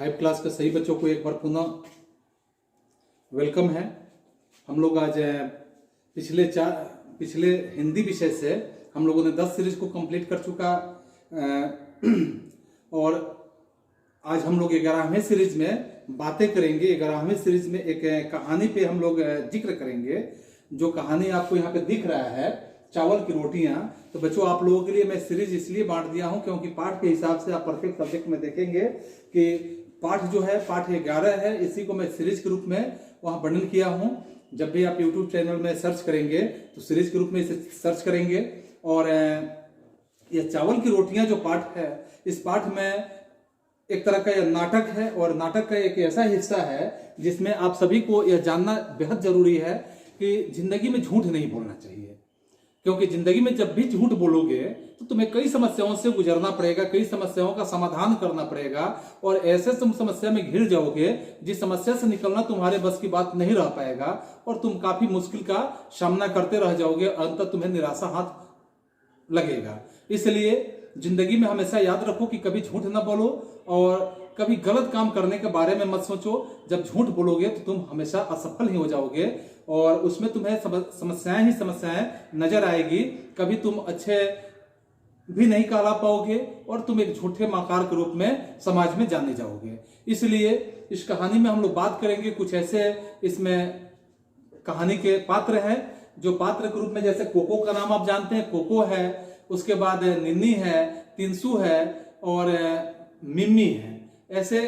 5 class के सभी बच्चों को एक बार पुनः वेलकम है। हम लोग आज पिछले हिंदी विषय से हम लोगों ने 10 सीरीज को कंप्लीट कर चुका और आज हम लोग 11वें सीरीज में बातें करेंगे। 11वें सीरीज में एक कहानी पे हम लोग जिक्र करेंगे। जो कहानी आपको यहाँ पे दिख रहा है, चावल की रोटियां। तो बच्चों, आप लोगों के लिए मैं सीरीज इसलिए बांट दिया हूं क्योंकि पाठ के हिसाब से आप परफेक्ट सब्जेक्ट में देखेंगे कि पाठ जो है पाठ 11 है। इसी को मैं सीरीज के रूप में वहां वर्णन किया हूं। जब भी आप यूट्यूब चैनल में सर्च करेंगे तो सीरीज के रूप में इसे सर्च करेंगे। और यह चावल की रोटियां जो पाठ है, इस पाठ में एक तरह का यह नाटक है और नाटक का एक ऐसा हिस्सा है जिसमें आप सभी को यह जानना बेहद जरूरी है कि जिंदगी में झूठ नहीं बोलना चाहिए। क्योंकि जिंदगी में जब भी झूठ बोलोगे तो तुम्हें कई समस्याओं से गुजरना पड़ेगा, कई समस्याओं का समाधान करना पड़ेगा और ऐसे तुम समस्या में घिर जाओगे जिस समस्या से निकलना तुम्हारे बस की बात नहीं रह पाएगा और तुम काफी मुश्किल का सामना करते रह जाओगे। अंततः तुम्हें निराशा हाथ लगेगा। इसलिए जिंदगी में हमेशा याद रखो कि कभी झूठ न बोलो और कभी गलत काम करने के बारे में मत सोचो। जब झूठ बोलोगे तो तुम हमेशा असफल ही हो जाओगे और उसमें तुम्हें समस्याएं ही समस्याएं नजर आएगी। कभी तुम अच्छे भी नहीं कहला पाओगे और तुम एक झूठे माकार के रूप में समाज में जाने जाओगे। इसलिए इस कहानी में हम लोग बात करेंगे कुछ ऐसे इसमें कहानी के पात्र हैं जो पात्र के रूप में, जैसे कोको का नाम आप जानते हैं, कोको है, उसके बाद निन्नी है, तिनसु है और मिम्मी है। ऐसे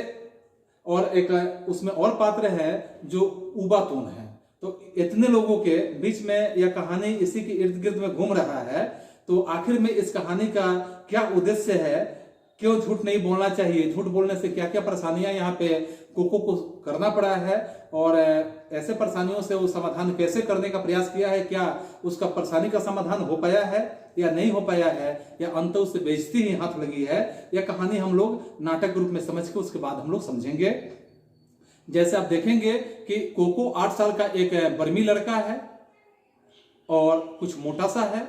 और एक उसमें और पात्र है जो उबातून है। तो इतने लोगों के बीच में यह कहानी इसी के इर्द गिर्द में घूम रहा है। तो आखिर में इस कहानी का क्या उद्देश्य है, क्यों झूठ नहीं बोलना चाहिए, झूठ बोलने से क्या क्या परेशानियां यहाँ पे कोको को करना पड़ा है और ऐसे परेशानियों से वो समाधान कैसे करने का प्रयास किया है, क्या उसका परेशानी का समाधान हो पाया है या नहीं हो पाया है, या अंत उससे बेइज्जती ही हाथ लगी है। यह कहानी हम लोग नाटक के रूप में समझ के उसके बाद हम लोग समझेंगे। जैसे आप देखेंगे कि कोको 8 साल का एक बर्मी लड़का है और कुछ मोटा सा है।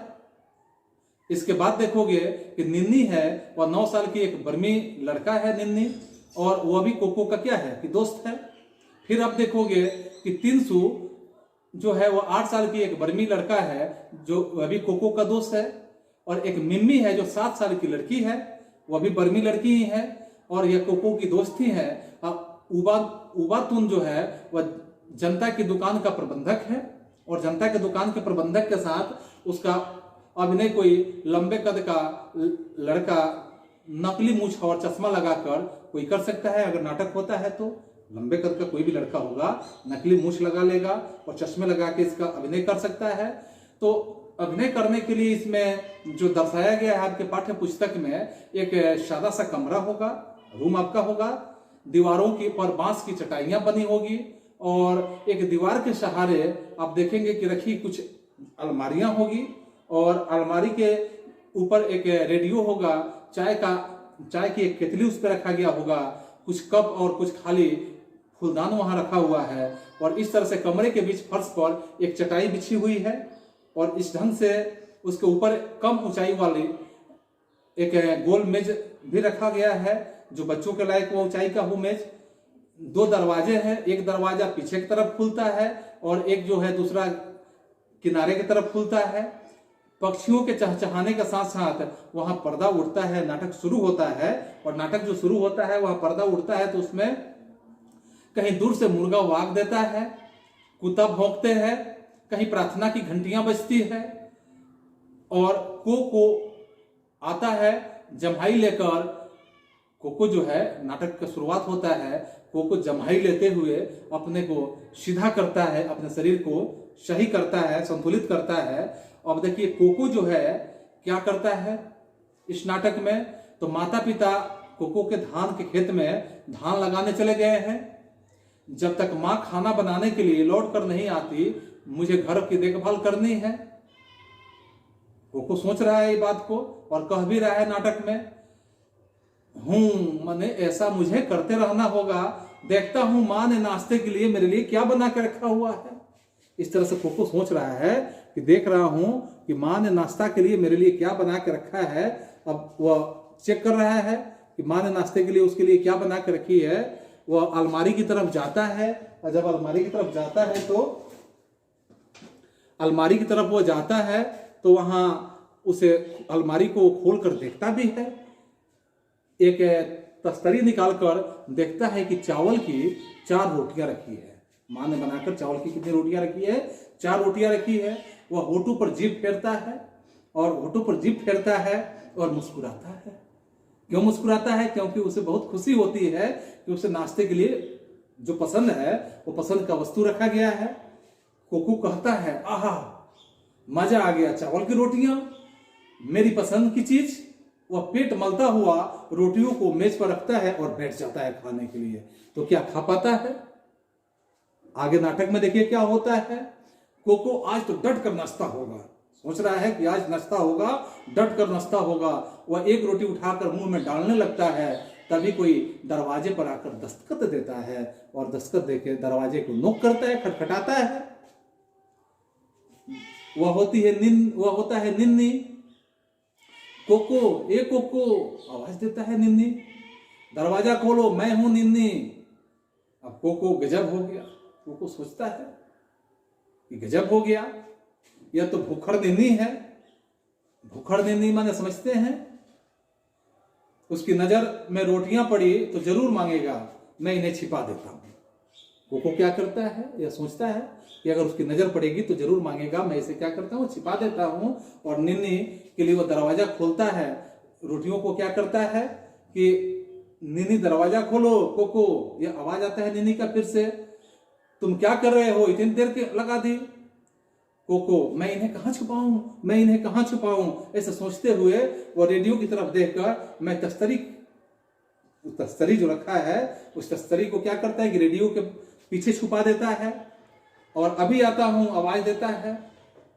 इसके बाद देखोगे कि निन्नी है, वह 9 साल की एक बर्मी लड़का है निन्नी, और वह भी कोको का क्या है कि दोस्त है। फिर आप देखोगे कि तिनसु जो है वह 8 साल की एक बर्मी लड़का है जो वह भी कोको का दोस्त है, और एक मिम्मी है जो 7 साल की लड़की है, वह भी बर्मी लड़की ही है और यह कोको की दोस्त ही है। उबातून जो है वह जनता की दुकान का प्रबंधक है और जनता के दुकान के प्रबंधक के साथ उसका अभिनय कोई लंबे कद का लड़का नकली मूछ और चश्मा लगाकर कोई कर सकता है। अगर नाटक होता है तो लंबे कद का कोई भी लड़का होगा, नकली मूछ लगा लेगा और चश्मे लगा के इसका अभिनय कर सकता है। तो अभिनय करने के लिए इसमें जो दर्शाया गया है आपके पाठ्य पुस्तक में, एक सादा सा कमरा होगा, रूम आपका होगा, दीवारों के पर बांस की चटाइयां बनी होगी और एक दीवार के सहारे आप देखेंगे कि रखी कुछ अलमारियां होगी और अलमारी के ऊपर एक रेडियो होगा, चाय की एक केतली उस पर रखा गया होगा, कुछ कप और कुछ खाली फूलदान वहां रखा हुआ है और इस तरह से कमरे के बीच फर्श पर एक चटाई बिछी हुई है और इस ढंग से उसके ऊपर कम ऊंचाई वाली एक गोल मेज भी रखा गया है जो बच्चों के लायक वो ऊंचाई का वो मेज। 2 दरवाजे हैं, एक दरवाजा पीछे की तरफ खुलता है और एक जो है दूसरा किनारे की तरफ खुलता है। पक्षियों के चहचहाने के साथ साथ वहां पर्दा उठता है, नाटक शुरू होता है और नाटक जो शुरू होता है वहां पर्दा उठता है तो उसमें कहीं दूर से मुर्गा वाग देता है, कुत्ता भौंकते हैं, कहीं प्रार्थना की घंटियां बजती है और कोको आता है जम्हाई लेकर। कोको जो है, नाटक का शुरुआत होता है, कोको जम्हाई लेते हुए अपने को सीधा करता है, अपने शरीर को सही करता है, संतुलित करता है। अब देखिए कोको जो है क्या करता है इस नाटक में, तो माता पिता कोको के धान के खेत में धान लगाने चले गए हैं। जब तक माँ खाना बनाने के लिए लौट कर नहीं आती, मुझे घर की देखभाल करनी है। कोको सोच रहा है ये बात को और कह भी रहा है नाटक में, मैंने ऐसा मुझे करते रहना होगा, देखता हूं माँ ने नाश्ते के लिए मेरे लिए क्या बना के रखा हुआ है। इस तरह से कोको सोच रहा है कि देख रहा हूं कि माँ ने नाश्ता के लिए मेरे लिए क्या बना के रखा है। अब वह चेक कर रहा है कि माँ ने नाश्ते के लिए उसके लिए क्या बना के रखी है। वह अलमारी की तरफ जाता है, और जब अलमारी की तरफ जाता है तो अलमारी की तरफ वो जाता है तो वहां उसे अलमारी को खोल कर देखता भी है। एक तस्तरी निकालकर देखता है कि चावल की 4 रोटियां रखी है। माँ ने बनाकर चावल की कितनी रोटियां रखी है? 4 रोटियां रखी है। वह होठों पर जीभ फेरता है, और होठों पर जीभ फेरता है और मुस्कुराता है। क्यों मुस्कुराता है? क्योंकि उसे बहुत खुशी होती है कि उसे नाश्ते के लिए जो पसंद है वो पसंद का वस्तु रखा गया है। कोको कहता है, आहा मजा आ गया, चावल की रोटियां, मेरी पसंद की चीज। वह पेट मलता हुआ रोटियों को मेज पर रखता है और बैठ जाता है खाने के लिए। तो क्या खा पाता है? आगे नाटक में देखिए क्या होता है। कोको आज तो डट कर नाश्ता होगा, सोच रहा है कि आज नाश्ता होगा, डट कर नाश्ता होगा। वह एक रोटी उठाकर मुंह में डालने लगता है, तभी कोई दरवाजे पर आकर दस्तखत देता है, और दस्तखत देके दरवाजे को नॉक करता है, खटखटाता है। वह होता है निन्नी। कोको, ए कोको, आवाज देता है निन्नी, दरवाजा खोलो, मैं हूं निन्नी। अब कोको गजब हो गया। कोको सोचता है कि गजब हो गया, यह तो भूखड़ निन्नी है। भूखड़ निन्नी माने समझते हैं, उसकी नजर में रोटियां पड़ी तो जरूर मांगेगा, मैं इन्हें छिपा देता हूं। कोको क्या करता है? यह सोचता है कि अगर उसकी नजर पड़ेगी तो जरूर मांगेगा, मैं इसे क्या करता हूं, छिपा देता हूं। और निन्नी के लिए वो दरवाजा खोलता है। रोटियों को क्या करता है कि निन्नी दरवाजा खोलो कोको। यह आवाज आता है निन्नी का फिर से, तुम क्या कर रहे हो, इतनी देर के लगा दी। कोको, मैं इन्हें कहां छुपाऊं, मैं इन्हें कहां छुपाऊं, ऐसे सोचते हुए वो रेडियो की तरफ देखकर, मैं तस्तरी जो रखा है उस तस्तरी को क्या करता है कि रेडियो के पीछे छुपा देता है। और अभी आता हूं, आवाज देता है,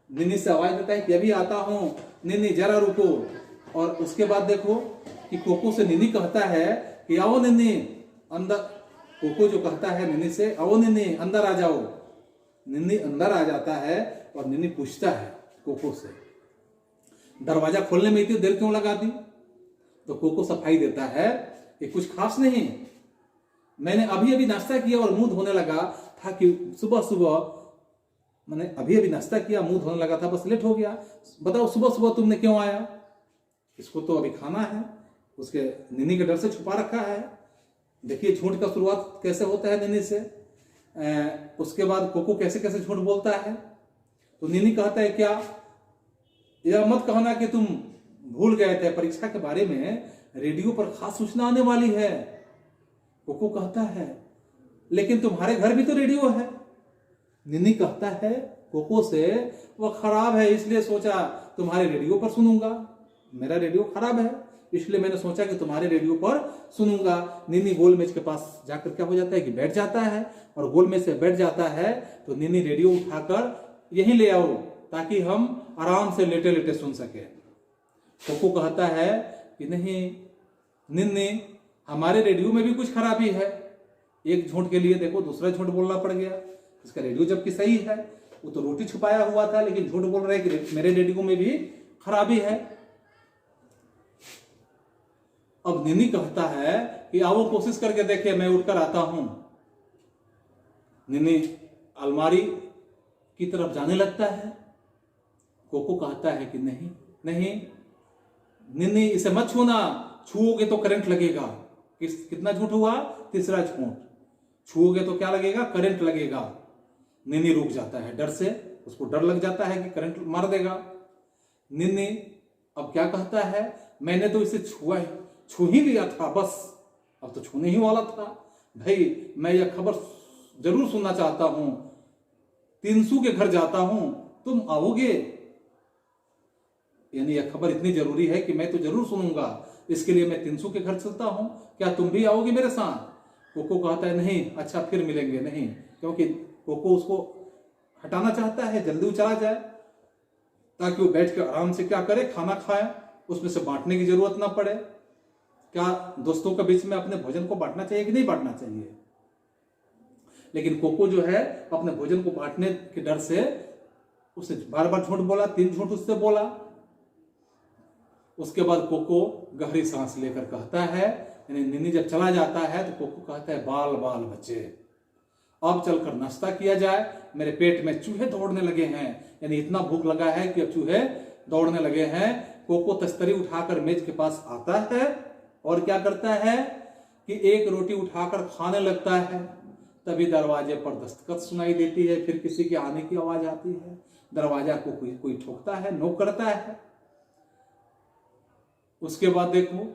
निन्नी से आवाज देता है कि अभी आता हूं, निन्नी जरा रुको। और उसके बाद देखो कि कोको से निन्नी कहता है कि आओ निन्नी अंदर। कोको जो कहता है निन्नी से, आओ निन्नी अंदर आ जाओ। निन्नी अंदर आ जाता है और निन्नी पूछता है कोको से, दरवाजा खोलने में इतनी देर क्यों लगा दी? तो कोको सफाई देता है कि कुछ खास नहीं, मैंने अभी अभी नाश्ता किया और मुंह धोने लगा था कि मैंने अभी अभी नाश्ता किया, मुंह धोने लगा था, बस लेट हो गया। बताओ सुबह सुबह तुमने क्यों आया? इसको तो अभी खाना है, उसके निन्नी के डर से छुपा रखा है। देखिए झूठ का शुरुआत कैसे होता है निन्नी से। उसके बाद कोको कैसे कैसे झूठ बोलता है। तो निन्नी कहता है, क्या यह मत कहना कि तुम भूल गए थे, परीक्षा के बारे में रेडियो पर खास सूचना आने वाली है। कोको कहता है, लेकिन तुम्हारे घर भी तो रेडियो है। निन्नी कहता है कोको से, वह खराब है इसलिए सोचा तुम्हारे रेडियो पर सुनूंगा। मेरा रेडियो खराब है इसलिए मैंने सोचा कि तुम्हारे रेडियो पर सुनूंगा। निन्नी गोल मेज के पास जाकर क्या हो जाता है कि बैठ जाता है, और गोल मेज से बैठ जाता है तो निन्नी रेडियो उठाकर यहीं ले आओ ताकि हम आराम से लेटे लेटे सुन सके। कोको कहता है कि नहीं निन्नी, हमारे रेडियो में भी कुछ खराबी है। एक झूठ के लिए देखो दूसरा झूठ बोलना पड़ गया। इसका रेडियो जबकि सही है, वो तो रोटी छुपाया हुआ था, लेकिन झूठ बोल रहा है कि मेरे रेडियो में भी खराबी है। अब निन्नी कहता है कि आओ कोशिश करके देखे, मैं उठकर आता हूं। निन्नी अलमारी की तरफ जाने लगता है। कोको कहता है कि नहीं नहीं निन्नी, इसे मत छूना, छूओगे तो करंट लगेगा। कितना झूठ हुआ? तीसरा झूठ। छूओगे तो क्या लगेगा? करंट लगेगा। निन्नी रुक जाता है डर से, उसको डर लग जाता है कि करंट मार देगा। निन्नी अब क्या कहता है, मैंने तो इसे छू ही लिया था, बस अब तो छूने ही वाला था। भाई मैं यह खबर जरूर सुनना चाहता हूं, तिनसु के घर जाता हूं, तुम आओगे? यानी यह खबर इतनी जरूरी है कि मैं तो जरूर सुनूंगा, इसके लिए मैं तिनसु के घर चलता हूं, क्या तुम भी आओगे मेरे साथ? कोको कहता है नहीं, अच्छा फिर मिलेंगे। नहीं, क्योंकि कोको उसको हटाना चाहता है, जल्दी वो चला जाए ताकि वो बैठ के आराम से क्या करे, खाना खाए, उसमें से बांटने की जरूरत ना पड़े। क्या दोस्तों के बीच में अपने भोजन को बांटना चाहिए कि नहीं बांटना चाहिए? लेकिन कोको जो है अपने भोजन को बांटने के डर से उसने बार बार झूठ बोला, 3 झूठ उससे बोला। उसके बाद कोको गहरी सांस लेकर कहता है, यानी निन्नी जब चला जाता है तो कोको कहता है, बाल बाल बच्चे, अब चलकर नाश्ता किया जाए, मेरे पेट में चूहे दौड़ने लगे हैं। यानी इतना भूख लगा है कि अब चूहे दौड़ने लगे हैं। कोको तस्तरी उठाकर मेज के पास आता है और क्या करता है कि एक रोटी उठाकर खाने लगता है। तभी दरवाजे पर दस्तखत सुनाई देती है, फिर किसी के आने की आवाज आती है। दरवाजा को कोई ठोकता है, नॉक करता है। उसके बाद देखो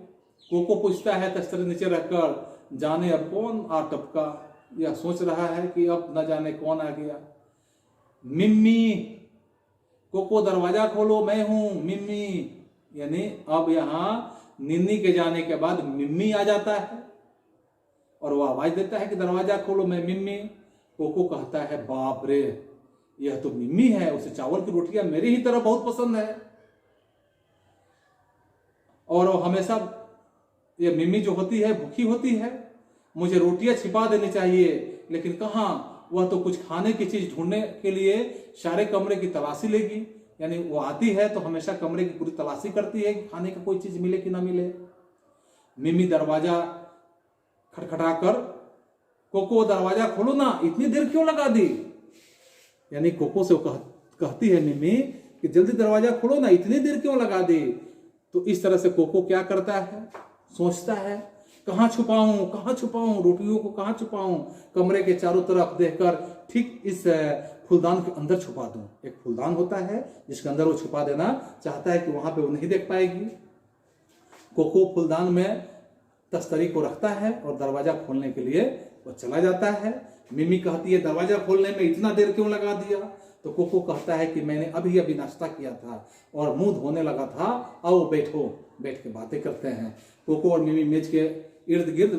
कोको पूछता है तस्तरी नीचे रखकर, जाने अब कौन आ टपका। यह सोच रहा है कि अब न जाने कौन आ गया। मिम्मी, कोको दरवाजा खोलो, मैं हूं मिम्मी। यानी अब यहां निन्नी के जाने के बाद मिम्मी आ जाता है और वो आवाज देता है कि दरवाजा खोलो, मैं मिम्मी। कोको कहता है, बाप रे, यह तो मिम्मी है, उसे चावल की रोटियां मेरी ही तरह बहुत पसंद है। और वो हमेशा, ये मिम्मी जो होती है भूखी होती है, मुझे रोटियां छिपा देनी चाहिए, लेकिन कहां, वह तो कुछ खाने की चीज ढूंढने के लिए सारे कमरे की तलाशी लेगी। यानी वो आती है तो हमेशा कमरे की पूरी तलाशी करती है कि खाने का कोई चीज मिले कि ना मिले। मिम्मी दरवाजा खटखटाकर, कोको दरवाजा खोलो ना, इतनी देर क्यों लगा दी। यानी कोको से कहती है मिम्मी कि जल्दी दरवाजा खोलो ना, इतनी देर क्यों लगा दी। तो इस तरह से कोको क्या करता है, सोचता है, कहां छुपाऊं, रोटियों को कहां छुपाऊं। कमरे के चारों तरफ देखकर ठीक इस फूलदान के अंदर छुपा दूं। एक फूलदान होता है जिसके अंदर वो छुपा देना चाहता है कि वहां पे वो नहीं देख पाएगी। कोको फूलदान में तस्तरी को रखता है और दरवाजा खोलने के लिए वो चला जाता है। मिमी कहती है, दरवाजा खोलने में इतना देर क्यों लगा दिया। तो कोको कहता है कि मैंने अभी अभी नाश्ता किया था और मुंह धोने लगा था, आओ बैठो, बैठ के बातें करते हैं। कोको और मिमी मेज के इर्द गिर्द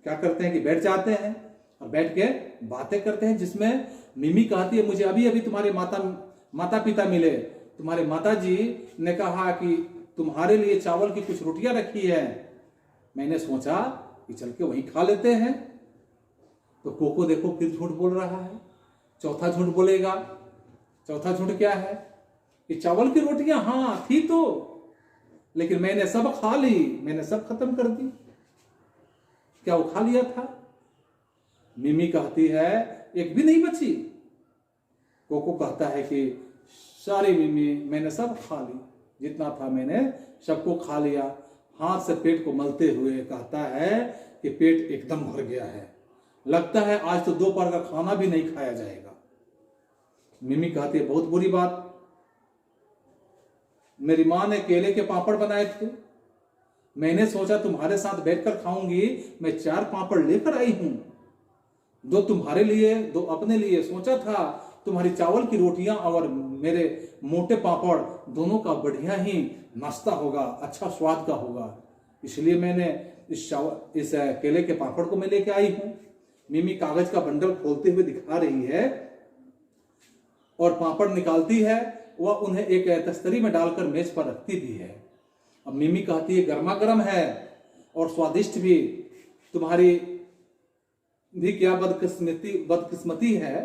क्या करते हैं कि बैठ जाते हैं और बैठ के बातें करते हैं, जिसमें मिमी कहती है, मुझे अभी अभी तुम्हारे माता पिता मिले। तुम्हारे माता जी ने कहा कि तुम्हारे लिए चावल की कुछ रोटियां रखी है। मैंने सोचा कि चल के वहीं खा लेते हैं। तो कोको देखो फिर झूठ बोल रहा है, चौथा झूठ बोलेगा। चौथा झूठ क्या है कि चावल की रोटियां हाँ थी तो, लेकिन मैंने सब खा ली, मैंने सब खत्म कर दी। क्या वो खा लिया था। मिमी कहती है, एक भी नहीं बची। कोको कहता है कि सारी मिमी, मैंने सब खा ली, जितना था मैंने सबको खा लिया। हाथ से पेट को मलते हुए कहता है कि पेट एकदम भर गया है, लगता है आज तो दोपहर का खाना भी नहीं खाया जाएगा। मिमी कहती है, बहुत बुरी बात, मेरी मां ने केले के पापड़ बनाए थे, मैंने सोचा तुम्हारे साथ बैठकर खाऊंगी। मैं 4 पापड़ लेकर आई हूं, 2 तुम्हारे लिए, 2 अपने लिए। सोचा था तुम्हारी चावल की रोटियां और मेरे मोटे पापड़ दोनों का बढ़िया ही नाश्ता होगा, अच्छा स्वाद का होगा, इसलिए मैंने इस केले के पापड़ को मैं लेके आई हूं। मिमी कागज का बंडल खोलते हुए दिखा रही है और पापड़ निकालती है। वह उन्हें एक तस्तरी में डालकर मेज पर रखती भी है। अब मिमी कहती है, गर्मा गर्म है और स्वादिष्ट भी। तुम्हारी भी क्या बदकिस्मती है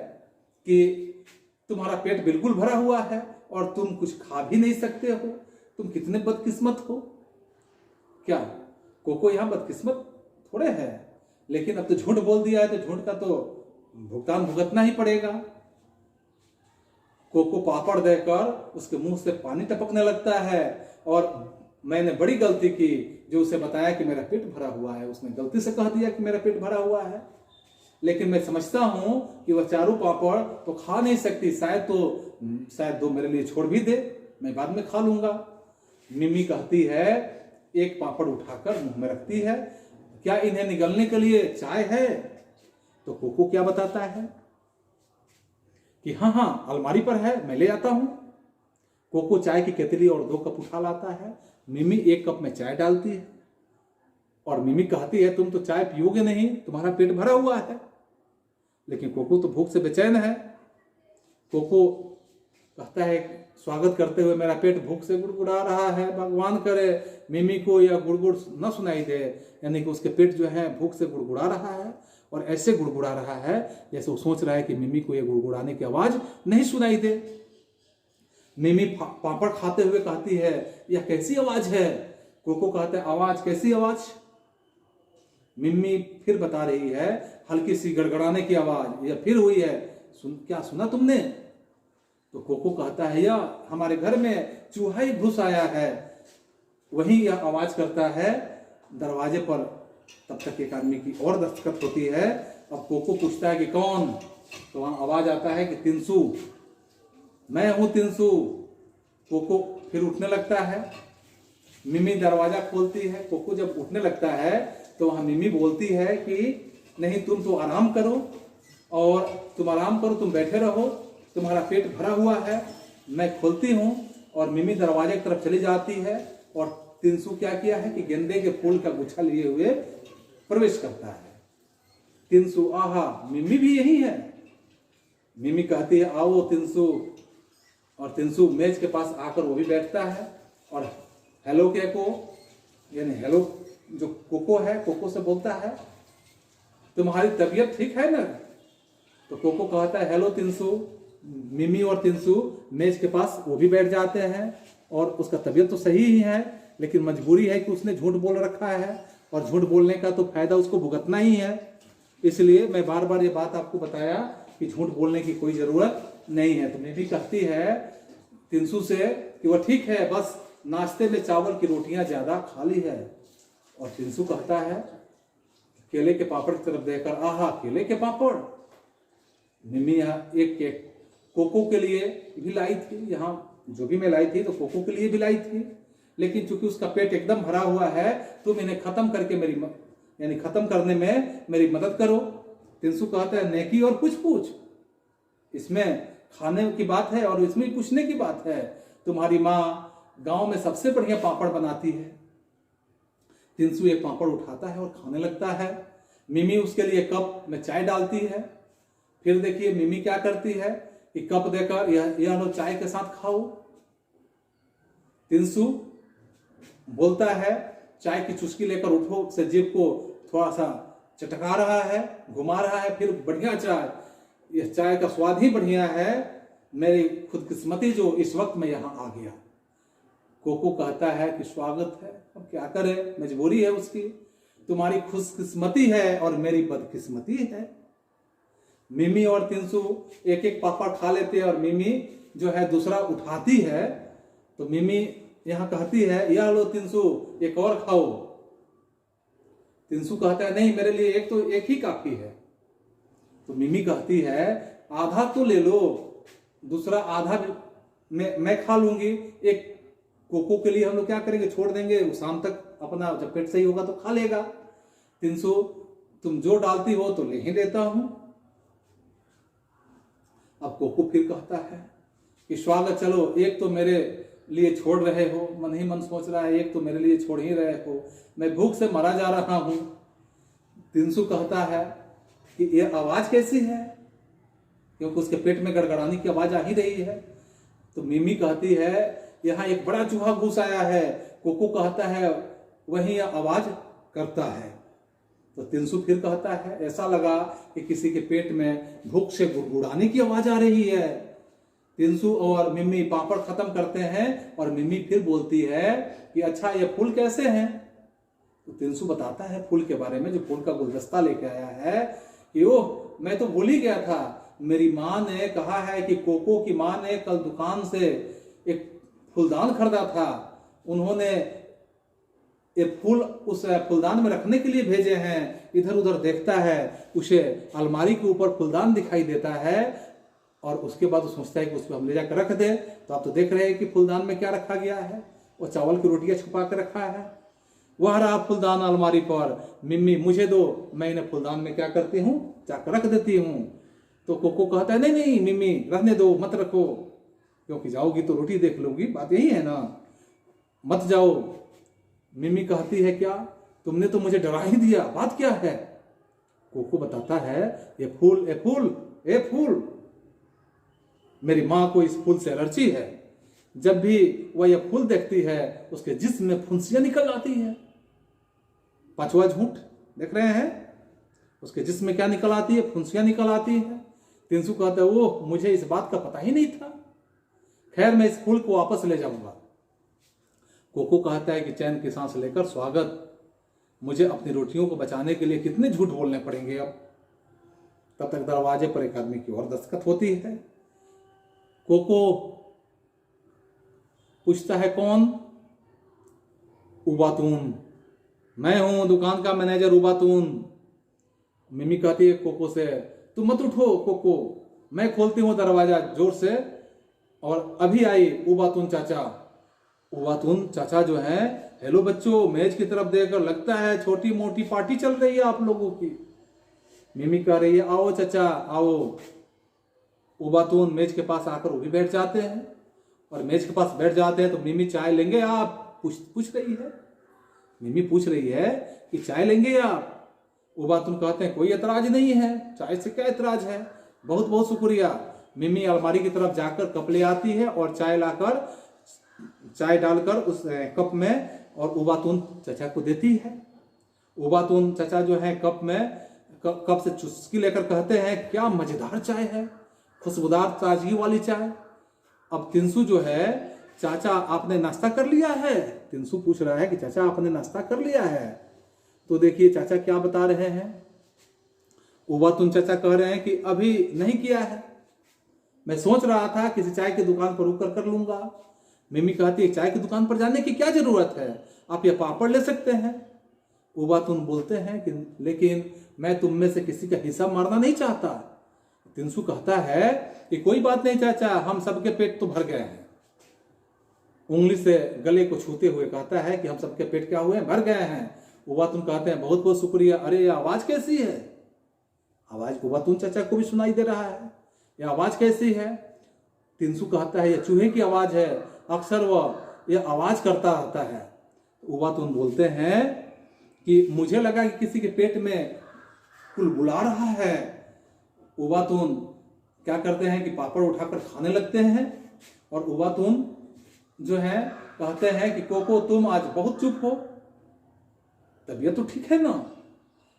कि तुम्हारा पेट बिल्कुल भरा हुआ है और तुम कुछ खा भी नहीं सकते हो। तुम कितने बदकिस्मत हो। क्या कोको यहां बदकिस्मत थोड़े है, लेकिन अब तो झूठ बोल दिया है तो झूठ का तो भुगतान भुगतना ही पड़ेगा। कोको पापड़ देकर उसके मुंह से पानी टपकने लगता है और मैंने बड़ी गलती की जो उसे बताया कि मेरा पेट भरा हुआ है। उसने गलती से कह दिया कि मेरा पेट भरा हुआ है, लेकिन मैं समझता हूं कि वह 4 पापड़ तो खा नहीं सकती, शायद 2 मेरे लिए छोड़ भी दे, मैं बाद में खा लूंगा। मिमी कहती है, एक पापड़ उठाकर मुंह में रखती है, क्या इन्हें निगलने के लिए चाय है। तो कोको क्या बताता है कि हाँ अलमारी पर है, मैं ले आता हूं। कोको चाय की केतली और 2 कप उठा लाता है। मिमी 1 कप में चाय डालती है और मिमी कहती है, तुम तो चाय पियोगे नहीं, तुम्हारा पेट भरा हुआ है। लेकिन कोको तो भूख से बेचैन है। कोको कहता है स्वागत करते हुए, मेरा पेट भूख से गुड़गुड़ा रहा है, भगवान करे मिमी को यह गुड़गुड़ न सुनाई दे। यानी कि उसके पेट जो है भूख से गुड़गुड़ा रहा है और ऐसे गुड़गुड़ा रहा है जैसे वो सोच रहा है कि मिमी को यह गुड़गुड़ाने की आवाज नहीं सुनाई दे। मिमी पापड़ खाते हुए कहती है यह कैसी आवाज है। कोको कहता है आवाज कैसी आवाज। मिमी फिर बता रही है हल्की सी गड़गड़ाने की आवाज, यह फिर हुई है, क्या सुना तुमने। तो कोको कहता है या हमारे घर में चूहा ही घुस आया है। वही यह आवाज करता है दरवाजे पर। तब तक एक आदमी की और दस्तखत होती है। अब कोको पूछता है कि कौन। तो वहां आवाज आता है कि तिनसु, मैं हूं तिनसु। कोको फिर उठने लगता है। मिमी दरवाजा खोलती है। कोको जब उठने लगता है तो वहां मिमी बोलती है कि नहीं, तुम तो आराम करो, और तुम आराम करो, तुम बैठे रहो, तुम्हारा पेट भरा हुआ है, मैं खोलती हूं। और मिमी दरवाजे की तरफ चली जाती है और तिनसु क्या किया है कि गेंदे के फूल का गुच्छा लिए हुए प्रवेश करता है। तिनसु आहा, मिमी भी यही है। मिमी कहती है आओ तिनसु, और तिनसु मेज के पास आकर वो भी बैठता है और हेलो केको, यानी हेलो जो कोको है, कोको से बोलता है तुम्हारी तबीयत ठीक है ना। तो कोको कहता है हेलो तिनसु। मिमी और तिनसु मेज के पास वो भी बैठ जाते हैं और उसका तबीयत तो सही ही है, लेकिन मजबूरी है कि उसने झूठ बोल रखा है और झूठ बोलने का तो फायदा उसको भुगतना ही है। इसलिए मैं बार बार ये बात आपको बताया कि झूठ बोलने की कोई जरूरत नहीं है। तो मिमी कहती है तिनसु से कि वह ठीक है, बस नाश्ते में चावल की रोटियां ज्यादा खाली है। और तिनसु कहता है केले के पापड़ की तरफ देखकर आहा केले के पापड़। मिमी यहाँ एक केक कोको के लिए भी लाई थी, यहाँ जो भी मैं लाई थी तो कोको के लिए भी लाई थी, लेकिन चूंकि उसका पेट एकदम भरा हुआ है तुम इन्हें खत्म करके यानी खत्म करने में मेरी मदद करो। तिनसु कहता है नेकी और कुछ पूछ, इसमें खाने की बात है और इसमें पूछने की बात है। तुम्हारी माँ गांव में सबसे बढ़िया पापड़ बनाती है। तिनसु एक पापड़ उठाता है और खाने लगता है। मिमी उसके लिए कप में चाय डालती है। फिर देखिए मिमी क्या करती है कि कप देकर यह लो चाय के साथ खाओ। तिनसु बोलता है चाय की चुस्की लेकर उठो, से जीभ को थोड़ा सा चटका रहा है, घुमा रहा है, फिर बढ़िया चाय, यह चाय का स्वाद ही बढ़िया है, मेरी खुदकिस्मती जो इस वक्त मैं यहां आ गया। कोको कहता है कि स्वागत है, अब क्या करे, मजबूरी है उसकी, तुम्हारी खुशकिस्मती है और मेरी बदकिस्मती है। मिमी और तिनसु एक एक पापड़ खा लेते हैं और मिमी जो है दूसरा उठाती है। तो मिमी यहां कहती है यह लो तिनसु एक और खाओ। तिनसु कहता है नहीं, मेरे लिए एक ही काफी है। तो मिमी कहती है आधा तो ले लो, दूसरा आधा मैं खा लूंगी। एक कोको के लिए हम लोग क्या करेंगे, छोड़ देंगे, वो शाम तक अपना जब पेट सही होगा तो खा लेगा। तिनसु तुम जो डालती हो तो ले ही देता हूं। अब कोको फिर कहता है कि स्वागत, चलो एक तो मेरे लिए छोड़ रहे हो, मन ही मन सोच रहा है एक तो मेरे लिए छोड़ ही रहे हो, मैं भूख से मरा जा रहा हूं। तिनसु कहता है कि यह आवाज कैसी है, क्योंकि उसके पेट में गड़गड़ाने की आवाज आ ही रही है। तो मिमी कहती है यहां एक बड़ा चूहा घुस आया है। कोको कहता है वही आवाज करता है। तो तिनसु फिर कहता है ऐसा लगा कि किसी के पेट में भूख से गुड़गुड़ाने की आवाज आ रही है। तिनसु और मिमी पापड़ खत्म करते हैं और मिमी फिर बोलती है कि अच्छा ये फूल कैसे हैं। तो तिनसु बताता है फूल के बारे में, जो फूल का गुलदस्ता लेके आया है, कि ओह मैं तो भूल ही गया था, मेरी माँ ने कहा है कि कोको की माँ ने कल दुकान से एक फूलदान खरीदा था, उन्होंने ये फूल उस फूलदान में रखने के लिए भेजे हैं। इधर उधर देखता है, उसे अलमारी के ऊपर फूलदान दिखाई देता है और उसके बाद वो सोचता है कि उसको हम ले जाकर रख दे। तो आप तो देख रहे हैं कि फूलदान में क्या रखा गया है, वो चावल की रोटियां छुपा कर रखा है। वह रहा फूलदान अलमारी पर। मिम्मी मुझे दो, मैं इन्हें फूलदान में क्या करती हूँ, जाकर रख देती हूँ। तो कोको कहता है नहीं नहीं मिम्मी रहने दो, मत रखो, क्योंकि जाओगी तो रोटी देख लोगी, बात यही है ना, मत जाओ। मिमी कहती है क्या तुमने तो मुझे डरा ही दिया, बात क्या है। कोको बताता है ये फूल, ए फूल, ए फूल, मेरी माँ को इस फूल से एलर्जी है। जब भी वह यह फूल देखती है उसके जिस्म में फुंसियां निकल आती है। पांचवा झूठ देख रहे हैं, उसके जिस्म में क्या निकल आती है, फुंसियां निकल आती है। तिनसु कहता है ओह मुझे इस बात का पता ही नहीं था। खैर मैं इस फूल को वापस ले जाऊंगा। कोको कहता है कि चैन की सांस लेकर स्वागत, मुझे अपनी रोटियों को बचाने के लिए कितने झूठ बोलने पड़ेंगे अब। तब तक दरवाजे पर एक आदमी की और दस्तखत होती है। कोको पूछता है कौन? उबातून, मैं हूं दुकान का मैनेजर उबातून। मिमी कहती है कोको से, तुम मत उठो कोको, मैं खोलती हूं दरवाजा जोर से और अभी आई उबातून चाचा। उबातून चाचा जो है, हेलो बच्चों, मेज की तरफ देखकर लगता है छोटी मोटी पार्टी चल रही है आप लोगों की। मिमी कह रही है आओ चाचा आओ। उबातून मेज के पास आकर वो भी बैठ जाते हैं और मेज के पास बैठ जाते हैं तो मिमी चाय लेंगे आप? पूछ रही है। मिमी पूछ रही है कि चाय लेंगे आप? उबातून कहते हैं कोई एतराज नहीं है, चाय से क्या एतराज है, बहुत बहुत शुक्रिया। मिमी अलमारी की तरफ जाकर कप ले आती है और चाय डालकर उस कप में और उबातून चाचा को देती है। उबातून चाचा जो है कप से चुस्की लेकर कहते हैं क्या मजेदार चाय है, खुशबूदार ताजगी वाली चाय। अब तिनसु जो है, चाचा आपने नाश्ता कर लिया है? तिनसु पूछ रहा है कि चाचा आपने नाश्ता कर लिया है? तो देखिए चाचा क्या बता रहे हैं। उबातून चाचा कह रहे हैं कि अभी नहीं किया है, मैं सोच रहा था किसी चाय की दुकान पर रुक कर लूंगा। मिमी कहती है चाय की दुकान पर जाने की क्या जरूरत है, आप ये पापड़ ले सकते हैं। उबातून बोलते हैं कि लेकिन मैं तुम में से किसी का हिसाब मारना नहीं चाहता। तिनसु कहता है कि कोई बात नहीं चाचा, हम सबके पेट तो भर गए हैं। उंगली से गले को छूते हुए कहता है कि हम सबके पेट क्या हुए, भर गए हैं। उबातून कहते हैं बहुत बहुत शुक्रिया। अरे ये आवाज कैसी है? आवाज उबातून चाचा को भी सुनाई दे रहा है। ये आवाज कैसी है? तिनसु कहता है ये चूहे की आवाज है, अक्सर वह ये आवाज करता रहता है। उबातून बोलते हैं कि मुझे लगा कि किसी के पेट में कुलबुला रहा है। उबातून क्या करते हैं कि पापड़ उठाकर खाने लगते हैं और उबातून जो है कहते हैं कि कोको तुम आज बहुत चुप हो, तबीयत तो ठीक है ना?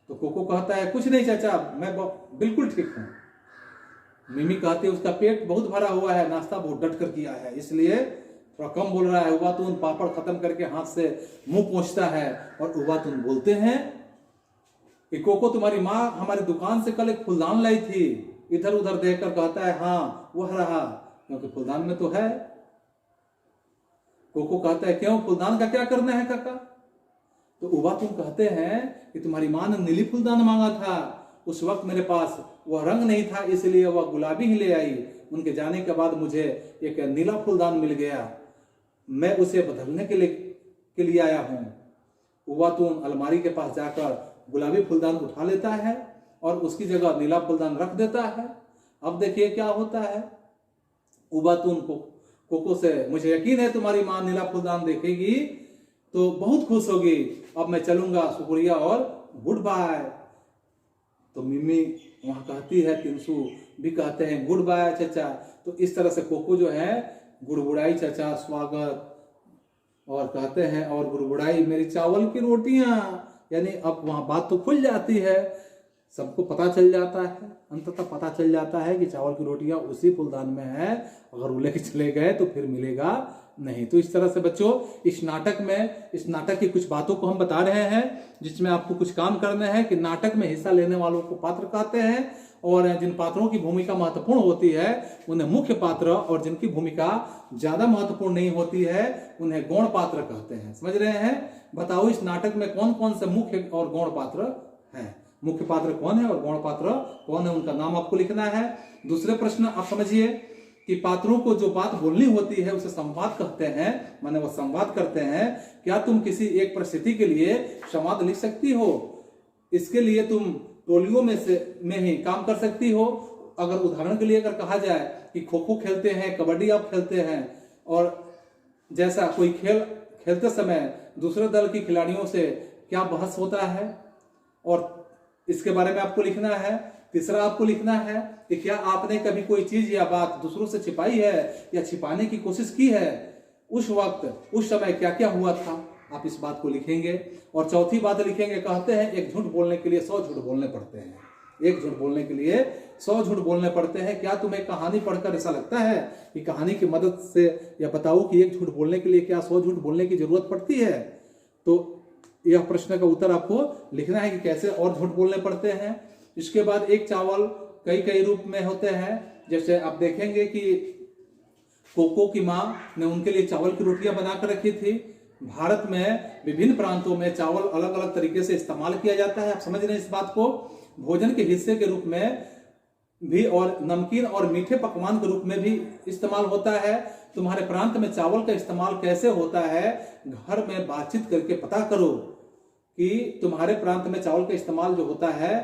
तो कोको कहता है कुछ नहीं चाचा, मैं बिल्कुल ठीक हूं। मिमी कहती है उसका पेट बहुत भरा हुआ है, नाश्ता बहुत डट कर किया है, इसलिए थोड़ा कम बोल रहा है। उबातून पापड़ खत्म करके हाथ से मुंह पोंछता है और उबातून बोलते हैं कि कोको तुम्हारी माँ हमारी दुकान से कल एक फूलदान लाई थी। इधर उधर देखकर कहता है हाँ वह रहा, क्योंकि फूलदान में तो है। कोको कहता है क्यों, फूलदान का क्या करना है काका? तो उबातून कहते हैं कि तुम्हारी माँ ने नीली फूलदान मांगा था, उस वक्त मेरे पास वह रंग नहीं था, इसलिए वह गुलाबी ही ले आई। उनके जाने के बाद मुझे एक नीला फूलदान मिल गया, मैं उसे बदलने के लिए आया हूं। उबातून अलमारी के पास जाकर गुलाबी फूलदान उठा लेता है और उसकी जगह नीला फूलदान रख देता है। अब देखिए क्या होता है। उबातून को कोको से मुझे यकीन है तुम्हारी माँ नीला फूलदान देखेगी तो बहुत खुश होगी, अब मैं चलूंगा, शुक्रिया और गुड बाय। तो मिमी वहां कहती है, तिनसु भी कहते हैं गुड बाय चाचा। तो इस तरह से कोको जो है गुड़गुड़ाई चाचा स्वागत, और कहते हैं और गुड़गुड़ाई मेरी चावल की रोटियां। यानी अब वहां बात तो खुल जाती है, सबको पता चल जाता है, अंततः पता चल जाता है कि चावल की रोटियां उसी फूलदान में है, अगर वो लेके चले गए तो फिर मिलेगा नहीं। तो इस तरह से बच्चों इस नाटक की कुछ बातों को हम बता रहे हैं, जिसमें आपको कुछ काम करना है कि नाटक में हिस्सा लेने वालों को पात्र कहते हैं, और जिन पात्रों की भूमिका महत्वपूर्ण होती है उन्हें मुख्य पात्र, और जिनकी भूमिका ज्यादा महत्वपूर्ण नहीं होती है उन्हें गौण पात्र कहते हैं। समझ रहे हैं? बताओ इस नाटक में कौन कौन से मुख्य और गौण पात्र हैं? मुख्य पात्र कौन है और गौण पात्र कौन है, उनका नाम आपको लिखना है। दूसरे प्रश्न आप समझिए कि पात्रों को जो बात बोलनी होती है उसे संवाद कहते हैं, माने वो संवाद करते हैं। क्या तुम किसी एक परिस्थिति के लिए संवाद लिख सकती हो? इसके लिए तुम टोलियों में ही काम कर सकती हो। अगर उदाहरण के लिए अगर कहा जाए कि खो खो खेलते हैं, कबड्डी आप खेलते हैं, और जैसा कोई खेल खेलते समय दूसरे दल के खिलाड़ियों से क्या बहस होता है, और इसके बारे में आपको लिखना है। तीसरा आपको लिखना है कि क्या आपने कभी कोई चीज या बात दूसरों से छिपाई है या छिपाने की कोशिश की है, उस वक्त उस समय क्या क्या हुआ था, आप इस बात को लिखेंगे। और चौथी बात लिखेंगे, कहते हैं एक झूठ बोलने के लिए 100 झूठ बोलने पड़ते हैं। एक झूठ बोलने के लिए 100 झूठ बोलने पड़ते हैं। क्या तुम्हें कहानी पढ़कर ऐसा लगता है कि कहानी की मदद से या बताओ कि एक झूठ बोलने के लिए क्या 100 झूठ बोलने की जरूरत पड़ती है? तो यह प्रश्न का उत्तर आपको लिखना है कि कैसे और झूठ बोलने पड़ते हैं। इसके बाद एक चावल कई कई रूप में होते हैं। जैसे आप देखेंगे कि कोको की माँ ने उनके लिए चावल की रोटियां बनाकर रखी थी। भारत में विभिन्न प्रांतों में चावल अलग अलग तरीके से इस्तेमाल किया जाता है। आप समझ रहे हैं इस बात को? भोजन के हिस्से के रूप में भी और नमकीन और मीठे पकवान के रूप में भी इस्तेमाल होता है। तुम्हारे प्रांत में चावल का इस्तेमाल कैसे होता है, घर में बातचीत करके पता करो कि तुम्हारे प्रांत में चावल का इस्तेमाल जो होता है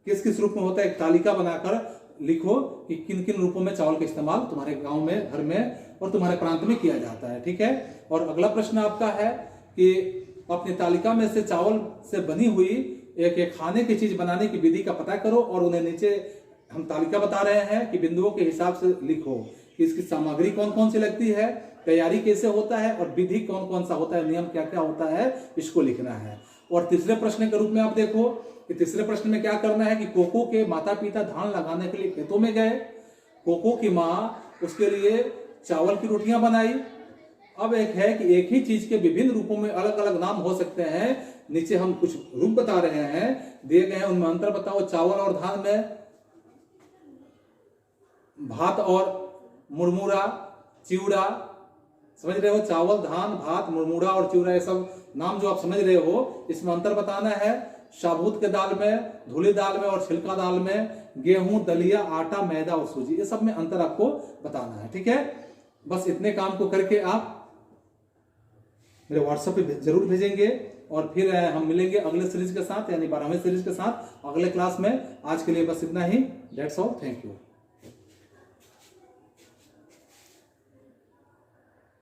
किस किस रूप में होता है। एक तालिका बनाकर लिखो कि किन किन रूपों में चावल का इस्तेमाल तुम्हारे गांव में, घर में और तुम्हारे प्रांत में किया जाता है। ठीक है। और अगला प्रश्न आपका है कि अपनी तालिका में से चावल से बनी हुई एक खाने की चीज बनाने की विधि का पता करो और उन्हें नीचे हम तालिका बता रहे हैं कि बिंदुओं के हिसाब से लिखो कि इसकी सामग्री कौन कौन सी लगती है, तैयारी कैसे होता है और विधि कौन कौन सा होता है, नियम क्या क्या होता है, इसको लिखना है। और तीसरे प्रश्न के रूप में आप देखो कि तीसरे प्रश्न में क्या करना है कि कोको के माता पिता धान लगाने के लिए खेतों में गए। कोको की माँ उसके लिए चावल की रोटियां बनाई। अब एक है कि एक ही चीज के विभिन्न रूपों में अलग अलग नाम हो सकते हैं। नीचे हम कुछ रूप बता रहे हैं, दिए गए हैं, उनमें अंतर बताओ। चावल और धान में भात और मुरमुरा, चिवड़ा, समझ रहे हो? चावल, धान, भात, मुरमुरा और चिवड़ा, ये सब नाम जो आप समझ रहे हो, इसमें अंतर बताना है। साबूत के दाल में, धुली दाल में और छिलका दाल में, गेहूं, दलिया, आटा, मैदा और सूजी, ये सब में अंतर आपको बताना है। ठीक है। बस इतने काम को करके आप मेरे व्हाट्सएप पे जरूर भेजेंगे और फिर हम मिलेंगे अगले सीरीज के साथ, यानी 12वें सीरीज के साथ अगले क्लास में। आज के लिए बस इतना ही। That's all. Thank you.